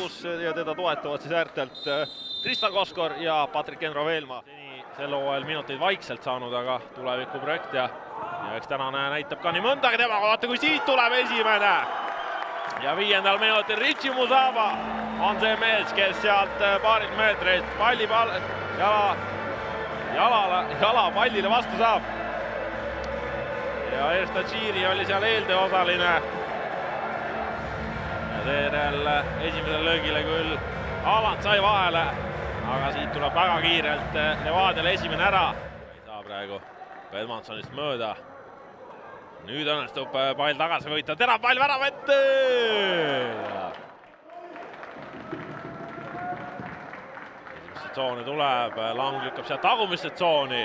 kus ja teda toetavad siis äärtelt Tristan Koskor ja Patrik Enro-Veelmaa. Sel hooajal minuteid vaikselt saanud, aga tulevikuprojekt ja eks tänane näitab ka nii mõndagi temaga. Vaata, kui siit tuleb esimene. Ja 5. minutil Richie Musaba on see mees, kes sealt paarilt meetreid palli jala pallile vastu saab. Ja Erstachiri oli seal eelteosaline. Ja seejärel esimesele löögile küll Aland sai vahele, aga siit tuleb väga kiirelt Levadiale esimene ära. Ei saa praegu Edmondsonist mööda. Nüüd õnnestub pall tagasi võita, terav pall värava ette! Esimesse tsooni tuleb, Lang lükkab sealt tagumisse tsooni.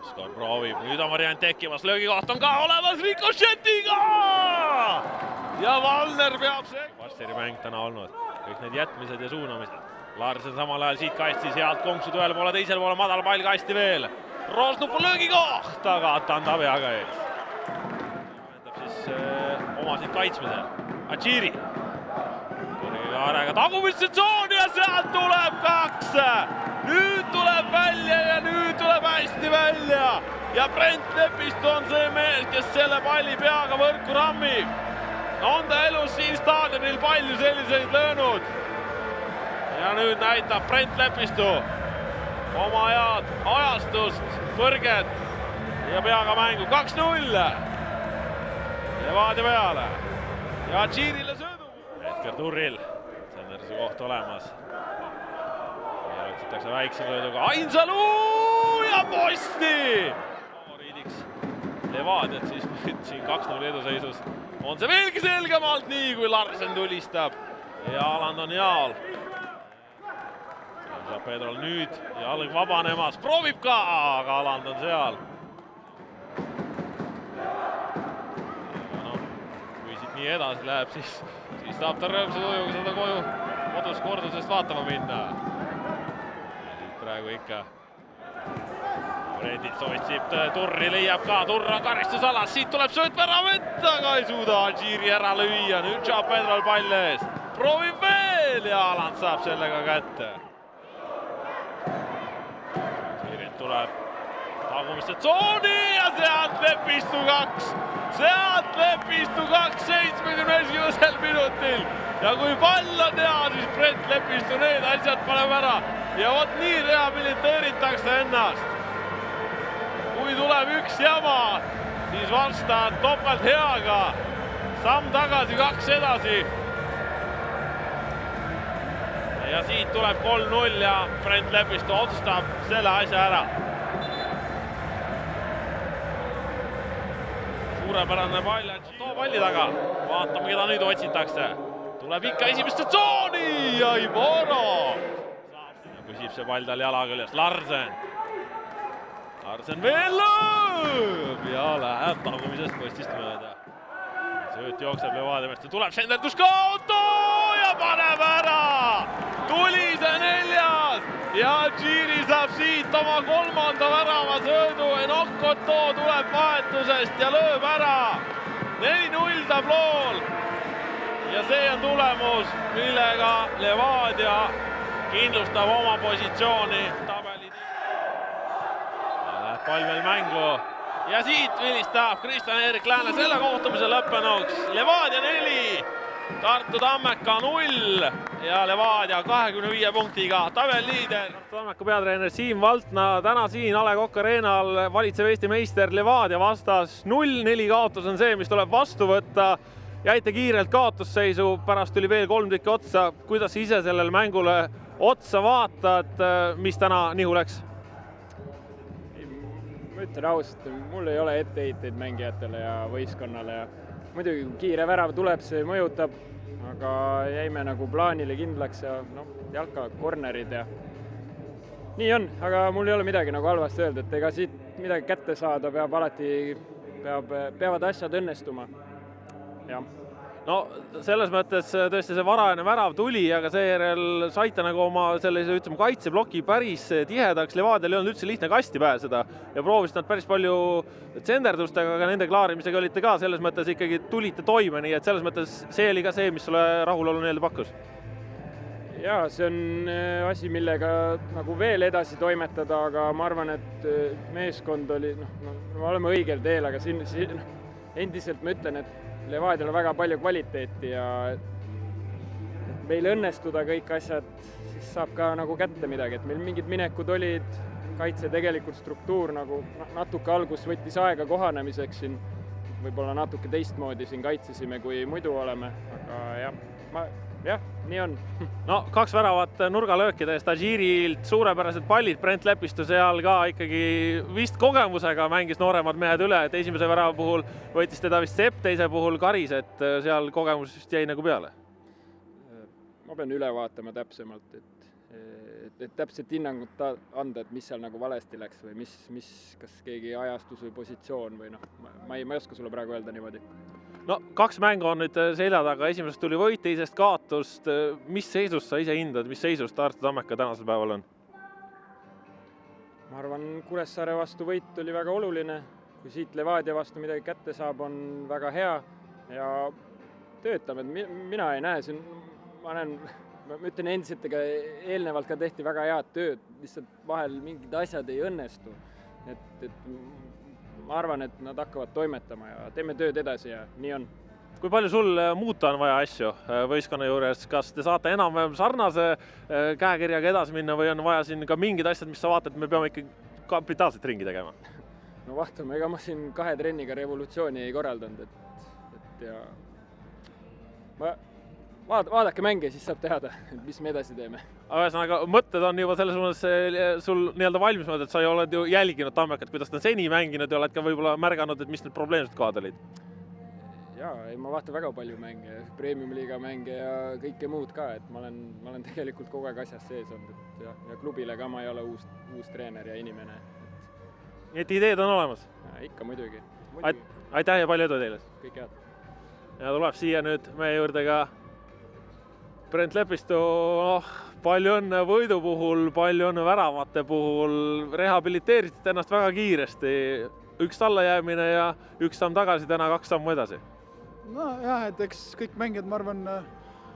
Oskar proovib, nüüd on variant tekkimas, löögikoht on ka olemas Rikošetiga! Ja Valner peab see. Varseri mäng täna olnud, kõik need jätmised ja suunamised. Larsen samal ajal siit kastis, healt konksud ühele poole, teisele poole, madal pall kasti veel. Roosnupu löögikoht, aga Tanda peaga ees. Vähendab siis omasid kaitsmisel. Achiri. Kõrge aarega tagumisse tsooni ja sealt tuleb 2. Nüüd tuleb välja ja nüüd tuleb hästi välja. Ja Brent Lepistu on see mees, kes selle palli peaga võrku rammib. On ta elus siin staadionil palju selliseid löönud. Ja nüüd näitab Brent Lepistu oma head ajastust, kõrget ja peaga mängu 2-0. Levadia peale. Ja Tšiirile söödu. Edgar Turril, Sennersi koht olemas. Ja otsitakse väiksem lööduga Ainsalu ja posti! Favoriidiks Levadiat siis siin 2-0 eduseisus. On see veelgi selgemalt nii, kui Larsen tulistab. Ja Aland on jaal. Saab Pedrol nüüd jalg vabanemas, proovib ka, aga Aland on seal. Kui siit nii edasi läheb, siis tahab ta rõõmsa tujuga seda koju kodus kordusest vaatama minna. Praegu ikka Redit soovitsib, Turri leiab ka, Turr on karistusalas, siit tuleb sööt väravet, aga ei suuda Tširi ära lüüa, nüüd saab Pedrol pall ees. Proovib veel ja Aland saab sellega kätte. Tuleb tagumisse tsooni ja sealt Lepistu 2. Sealt Lepistu 2 71. minutil. Ja kui pall on hea, siis Brent Lepistu need asjad paneb ära. Ja vot nii rehabiliteeritakse ennast. Kui tuleb üks jama, siis vasta topelt heaga. Samm tagasi, 2 edasi. Ja siit tuleb 3-0 ja Brent Lepistu otsustab selle asja ära. Suurepärane pall, too palli taga. Vaatame, keda nüüd otsitakse. Tuleb ikka esimeste tsooni ja Ivoro. Püsib see pall tal jala küljes. Larsen. Larsen veel lööb ja läheb tagumisest postist mööda. Sööt jookseb Levadia meest ja tuleb senderdus ka auto ja paneb ära. Tuli see 4. ja Tširi saab siit oma 3. värava söödu. Enokkoto tuleb vahetusest ja lööb ära. 4-0 tablool. Ja see on tulemus, millega Levadia kindlustab oma positsiooni tabeli. Läheb pall veel mängu. Ja siit vilistab Kristjan-Erik Lääne selle kohtumise lõppenuks. Levadia 4, Tartu Tammeka 0 ja Levadia 25 punktiga tabelliider. Tartu Tammeka peatreener Siim Valtna täna siin A. Le Coq Arenal valitsev Eesti meister Levadia vastas 0-4 kaotus on see, mis tuleb vastu võtta. Jäite kiirelt kaotusseisu, pärast tuli veel 3 tükki otsa. Kuidas ise sellele mängule otsa vaatad, mis täna nihu läks? Ma ütlen ausalt, mul ei ole etteheiteid mängijatele ja võistkonnale. Muidugi, kui kiire värav tuleb, see mõjutab, aga jäime nagu plaanile kindlaks ja jalka kornerid ja nii on, aga mul ei ole midagi nagu halvasti öelda, et ega siit midagi kätte saada peab alati, peavad asjad õnnestuma. No selles mõttes tõesti see varajane värav tuli, aga seejärel saite nagu oma sellise, ütleme, kaitsebloki päris tihedaks. Levadial ei olnud üldse lihtne kasti pääseda ja proovisid nad päris palju tsenderdustega, aga nende klaarimisega olite ka selles mõttes ikkagi tulite toime, nii et selles mõttes see oli ka see, mis sulle rahulolu nii-öelda pakkus. Jaa, see on asi, millega nagu veel edasi toimetada, aga ma arvan, et meeskond oli, me oleme õigel teel, aga siin endiselt ma ütlen, et Levadial on väga palju kvaliteeti ja et meil õnnestuda kõik asjad, siis saab ka nagu kätte midagi, et meil mingid minekud olid, kaitse tegelikult struktuur nagu natuke algus võttis aega kohanemiseks siin, võib-olla natuke teistmoodi siin kaitsesime, kui muidu oleme, aga jah, nii on. No 2 väravat nurgalöökidest, Agirilt suurepärased pallid, Brent Lepistu seal ka ikkagi vist kogemusega mängis nooremad mehed üle, et esimese värava puhul võttis teda vist Sepp, teise puhul Karis, et seal kogemus vist jäi nagu peale. Ma pean üle vaatama täpsemalt, et täpselt hinnangut anda, et mis seal nagu valesti läks või kas keegi ajastus või positsioon või ma ei oska sulle praegu öelda niimoodi. No 2 mängu on nüüd selja taga, esimesest tuli võit, teisest kaotust. Mis seisus sa ise hindad, mis seisus Tartu Tammeka tänasel päeval on? Ma arvan, Kuressaare vastu võit oli väga oluline. Kui siit Levadia vastu midagi kätte saab, on väga hea ja töötame. Mina ei näe siin, ma ütlen endiselt, ega eelnevalt ka tehti väga head tööd, lihtsalt vahel mingid asjad ei õnnestu. Et ma arvan, et nad hakkavad toimetama ja teeme tööd edasi ja nii on. Kui palju sul muuta on vaja asju võistkonna juures? Kas te saate enam-vähem sarnase käekirjaga edasi minna või on vaja siin ka mingid asjad, mis sa vaatad, et me peame ikka kapitaalselt ringi tegema? No vaatame, ega ma siin 2 trenniga revolutsiooni ei korraldanud, et ja vaadake mänge, siis saab teada, mis me edasi teeme. Ühesõnaga, mõtted on juba selles mõttes sul nii-öelda valmis mõelda, et sa oled ju jälginud Tammekat, kuidas ta seni mänginud ja oled ka võib-olla märganud, et mis need probleemsed kohad olid? Jaa, ma vaatan väga palju mänge, Premium-liiga mänge ja kõike muud ka, et ma olen tegelikult kogu aeg asjas sees olnud ja klubile ka ma ei ole uus treener ja inimene. Nii et ideed on olemas? Ja, ikka muidugi. Aitäh ja palju edu teile! Kõik head! Ja tuleb siia nüüd meie juurde ka Brent Lepistu, palju õnne võidu puhul, palju õnne väravate puhul, rehabiliteerisid ennast väga kiiresti, 1 allajäämine ja 1 samm tagasi, täna 2 sammu edasi. No jah, et eks kõik mängijad, ma arvan,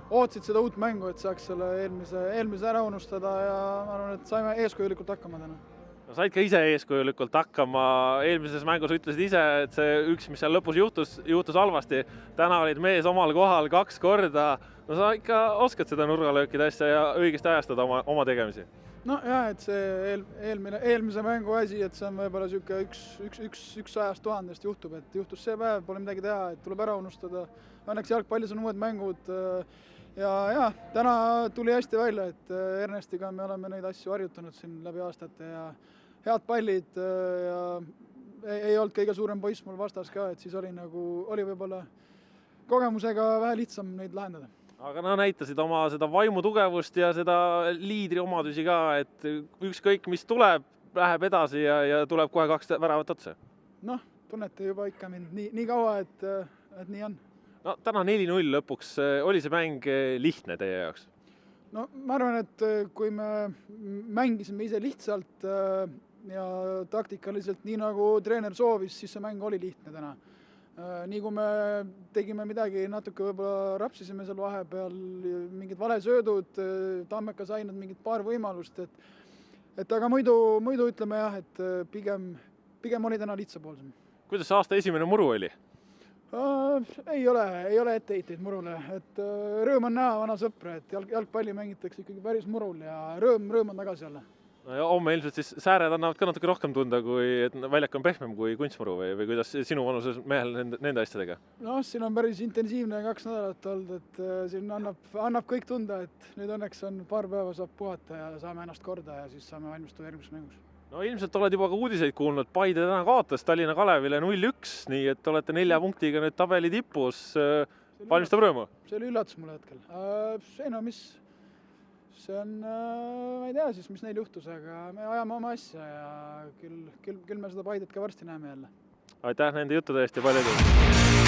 ootsid seda uut mängu, et saaks selle eelmise ära unustada ja ma arvan, et saime eeskujulikult hakkama täna. No, said ka ise eeskujulikult hakkama, eelmises mängus ütlesid ise, et see 1, mis seal lõpus juhtus halvasti, täna olid mees omal kohal 2 korda, no sa ikka oskad seda nurgalöökide asja ja õigesti ajastada oma tegemisi. No jah, et see eelmise mängu asi, et see on võib-olla üks 100 000 juhtub, et juhtus see päev, pole midagi teha, et tuleb ära unustada. Õnneks jalgpallis on uued mängud ja täna tuli hästi välja, et Ernestiga me oleme neid asju harjutanud siin läbi aastate ja head pallid ja ei olnud kõige suurem poiss mul vastas ka, et siis oli võib-olla kogemusega vähe lihtsam neid lahendada. Aga näitasid oma seda vaimu tugevust ja seda liidri omadusi ka, et ükskõik mis tuleb, läheb edasi ja tuleb kohe 2 väravat otsa. Noh, tunnete juba ikka mind nii kaua, et nii on. No täna 4-0 lõpuks, oli see mäng lihtne teie jaoks? No ma arvan, et kui me mängisime ise lihtsalt ja taktikaliselt nii nagu treener soovis, siis see mäng oli lihtne täna. Nii kui me tegime midagi, natuke võib-olla rapsisime seal vahepeal, mingid valesöödud, Tammeka sai nad mingid paar võimalust, et aga muidu ütleme jah, et pigem oli täna lihtsapoolsem. Kuidas aasta esimene muru oli? Ei ole etteheiteid murule, et rõõm on näha vana sõpra, et jalgpalli mängitakse ikkagi päris murul ja rõõm on tagasi olla. No ja homme ilmselt siis sääred annavad ka natuke rohkem tunda, kui väljak on pehmem kui kunstmuru või kuidas sinu vanuses mehel nende asjadega? No siin on päris intensiivne 2 nädalat olnud, et siin annab kõik tunda, et nüüd õnneks on paar päeva saab puhata ja saame ennast korda ja siis saame valmistuda järgmises mängus. No ilmselt oled juba ka uudiseid kuulnud, Paide täna kaotas Tallinna Kalevile 0-1, nii et olete 4 punktiga nüüd tabeli tipus, valmistab rõõmu? See oli üllatus mulle hetkel. See on, ma ei tea siis, mis neil juhtus, aga me ajame oma asja ja küll me seda Paidet ka varsti näeme jälle. Aitäh nende juttude eest ja palju edu!